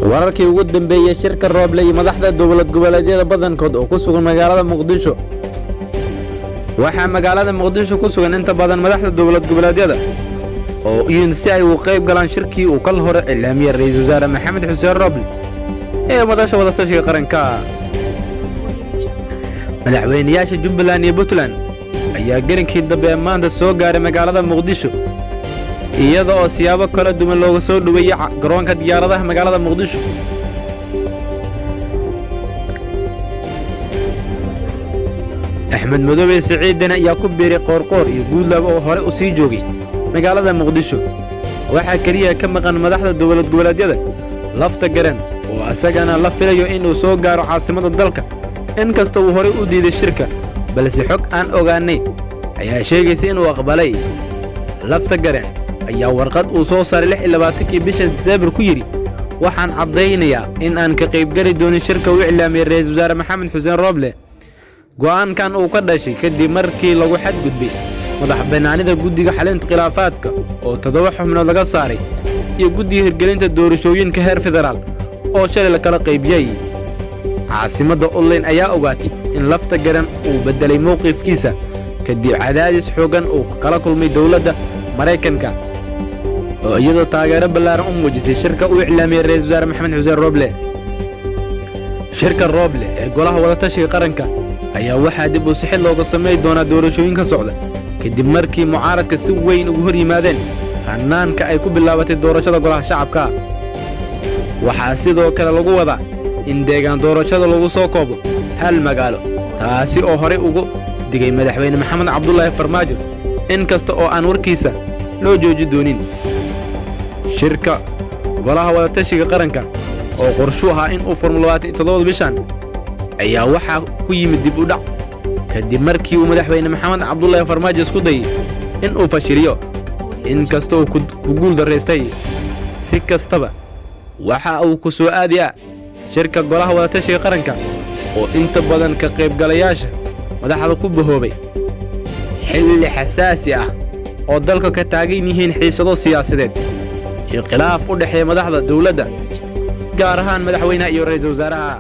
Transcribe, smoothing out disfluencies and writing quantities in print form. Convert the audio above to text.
wararkii ugu dambeeyay shirka Rooble iyo madaxda dowlad goboleedyada badankood oo ku sugan magaalada Muqdisho. waxaa magaalada Muqdisho ku sugan inta badan madaxda dowlad goboleedyada oo si ay u qayb galaan shirkii uu kal hore cilaamiyay ra'iisul wasaare Maxamed Xuseen Rooble ee madasha wada tashiga qaranka. madaxweynayaasha Jubbaland iyo Puntland ayaa garinkii dambe maanta soo gaaray magaalada Muqdisho iyada oo siyaabo kala duwan looga soo dhaweeyay garoonka diyaaradaha magaalada Muqdisho. Axmed Madoobe Siciidana ayaa ku biiray qoorqoor iyo guudlaba oo hore u sii joogay magaalada Muqdisho. waxaa kaliya ka maqan madaxda dowlad goboleedyada lafta garan oo asagana la filayo inuu soo gaaro caasimada dalka inkasta uu hore u diiday shirka, balse xog aan ogaanay ayaa sheegaysa inuu aqbalay. lafta garan ayaa warqad uu soo saaray 26 bisha Diseembar ku yiri waxaan cadeynayaa in aan ka qayb gali doonin shirka uu cilaamiyay ra'iisul wasaare Maxamed Xuseen Rooble. go'aankan uu ka dhashay kadib markii lagu xadgudbay madaxbannaanida guddiga xalinta khilaafaadka oo 7 xubnood laga saaray iyo guddiga hirgelinta doorashooyinka heer federaal oo shalay la kala qaybiyay. caasimada online ayaa ogaatay in lafta garan uu bedelay mowqifkiisa kadib cadaadis xoogan oo kala kulmay dowladda Mareykanka oo iyadoo taageero ballaaran u muujisay shirka uu cilaamiyay ra'iisul wasaare Maxamed Xuseen Rooble. shirka Rooble ee golaha wada tashiga qaranka ayaa waxaa dib u sixid looga sameey doonaa doorashooyinka socda kadib markii mucaaradka si weyn ugu hor yimaadeen hannaanka ay ku bilaabatay doorashada golaha shacabka. waxaa sidoo kale lagu wadaa in deegaan doorashada lagu soo koobo hal magaalo, taasi oo horey ugu digay madaxweyne Maxamed Cabdullaahi Farmaajo inkasta oo aan warkiisa loo jooji doonin. shirka golaha wada tashiga qaranka oo qorshu ahaa in uu furmo 27 bishan ayaa waxaa ku yimid dib u dhac kadib markii uu madaxweyne Maxamed Cabdullaahi Farmaajo isku dayay in uu fashiliyo inkasta oo ku guul dareystay. si kastaba waxa uu ku soo aadiyaa shirka golaha wada tashiga qaranka oo inta badan ka qaybgalayaasha madaxda ku bahoobay xilli xasaasi ah oo dalka ka taagan yihiin xiisado siyaasadeed iyo khilaaf u dhaxeeya madaxda dowladda gaar ahaan madaxweynaha iyo ra'iisul wasaaraha.